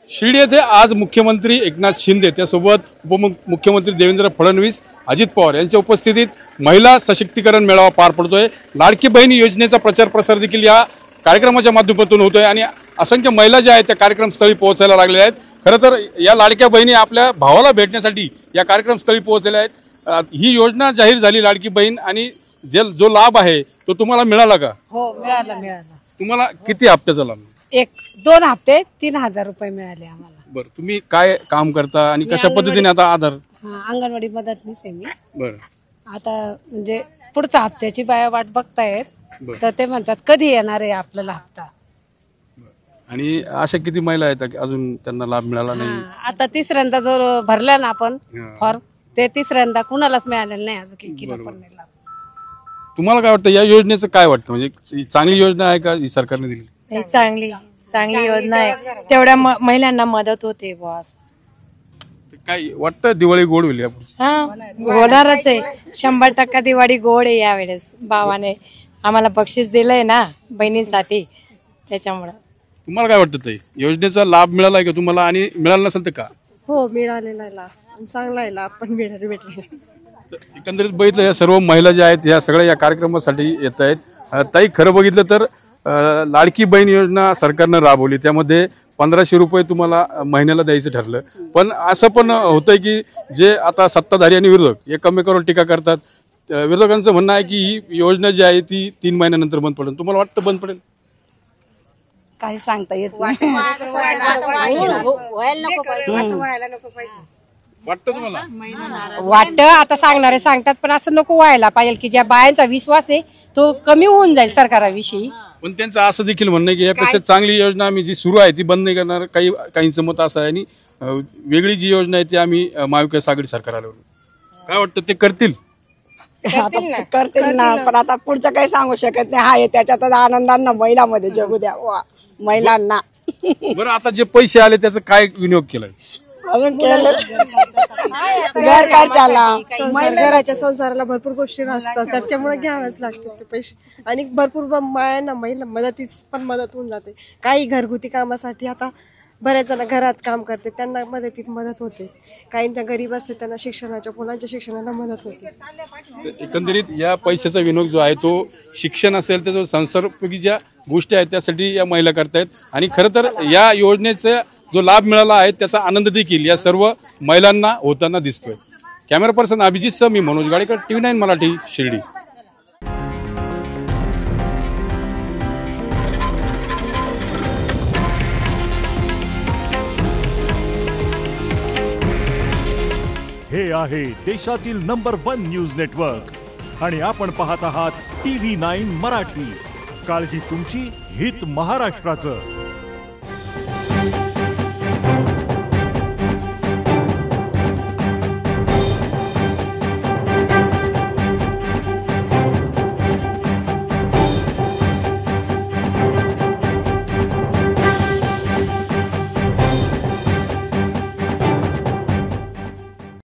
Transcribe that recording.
शिर्डी येथे आज मुख्यमंत्री एकनाथ शिंदे त्यासोबत उपमुख्यमंत्री देवेंद्र फडणवीस, अजित पवार यांच्या उपस्थितीत महिला सशक्तीकरण मेळावा पार पडतोय। लाडकी बहीण योजनेचा प्रचार प्रसार देखील या कार्यक्रमाच्या माध्यमातून होतोय आणि असंख्य महिला ज्या आहेत त्या कार्यक्रमस्थळी पोहोचायला लागलेल्या आहेत। खरं तर या लाडक्या बहिणी आपल्या भावाला भेटण्यासाठी या कार्यक्रमस्थळी पोहोचलेल्या आहेत। ही योजना जाहीर झाली लाडकी बहीण आणि जो लाभ आहे तो तुम्हाला मिळाला का? हो, मिळाला। तुम्हाला किती हप्त्याचा लाभ? 1-2 हप्ते 3000 रुपये मिळाले आम्हाला। बरं, तुम्ही काय काम करता आणि कशा पद्धतीने आता आधार? अंगणवाडी मदतनीस आहे मी। बरं, आता म्हणजे पुढच्या हप्त्याची बाया वाट बघतायत, तर ते म्हणतात कधी येणार आहे आपल्याला हप्ता। आणि अशा किती महिला आहेत अजून त्यांना लाभ मिळाला नाही? आता तिसऱ्यांदा जर भरला ना आपण फॉर्म, ते तिसऱ्यांदा कुणालाच मिळालेलं नाही अजून किती पण नाही लाभ। तुम्हाला काय वाटतं या योजनेचं काय वाटतं? म्हणजे चांगली योजना आहे का ही सरकारने दिली? चांगली योजना आहे, तेवढ्या महिलांना मदत होते बॉस। काय वाटतं दिवाळी गोड होईल यापुढे? होणारच आहे, 100% दिवाळी गोड आहे यावेळेस। भावाने आम्हाला बक्षीस दिलंय ना बहिणींसाठी, त्याच्यामुळे। तुम्हाला काय वाटतं ताई, योजनेचा लाभ मिळाला का तुम्हाला? आणि मिळाला नसेल तर का? हो, मिळालेला आहे लाभ, चांगला आहे लाभ पण भेटले। एकंदरीत बघितलं या सर्व महिला ज्या आहेत या सगळ्या या कार्यक्रमासाठी येत आहेत। ताई, खरं बघितलं तर लाडकी बहीण योजना सरकारनं राबवली, त्यामध्ये 1500 रुपये तुम्हाला महिन्याला द्यायचं ठरलं। पण असं पण होतंय की जे आता सत्ताधारी आणि विरोधक एकमेकावर टीका करतात। विरोधकांचं म्हणणं आहे की ही योजना जी आहे ती 3 महिन्यानंतर बंद पडेल। तुम्हाला वाटतं बंद पडेल? काही सांगता येत नाही। वाटतं तुम्हाला? वाटतं, आता सांगणारे सांगतात, पण असं नको व्हायला पाहिजे की ज्या बायांचा विश्वास आहे तो कमी होऊन जाईल सरकाराविषयी। पण त्यांचं असं देखील म्हणणं आहे की यापेक्षा चांगली योजना आम्ही जी सुरू आहे ती बंद नाही करणार। काहींचं मत असं आहे आणि वेगळी जी योजना आहे ती आम्ही महाविकास आघाडी सरकार आल्यावर काय वाटतं ते करतील? करतील ना, पण आता पुढचं काही सांगू शकत नाही। हा, त्याच्यात आनंदांना महिलांमध्ये जगू द्या महिलांना। बरं, आता जे पैसे आले त्याचा काय विनियोग केलाय? अजून केलं घर खर्चाला, घराच्या संसाराला भरपूर गोष्टी असतात, त्याच्यामुळे घ्यावेच लागतात ते पैसे। आणि भरपूर मायांना महिला मदतीस पण मदत होऊन जाते। काही घरगुती कामासाठी आता बऱ्याच जण घरात काम करते, त्यांना मदतीत मदत होते। काहींच्या गरीब असते त्यांना शिक्षणाच्या, मुलांच्या शिक्षणाला मदत होते। एकंदरीत या पैशाचा विनियोग जो आहे तो शिक्षण असेल त्याच्या संसारोपयोगी ज्या गोष्टी आहेत त्यासाठी या महिला करतायत। आणि खरं तर या योजनेचा जो लाभ मिळाला आहे त्याचा आनंद देखील या सर्व महिलांना होताना दिसतोय। कॅमेरा पर्सन अभिजित सह मी मनोज गाडेकर, TV9 मराठी, शिर्डी। हे आहे देशातील नंबर 1 न्यूज नेटवर्क आणि आपण पाहत आहात TV9 मराठी। काळजी तुमची, हित महाराष्ट्राचं।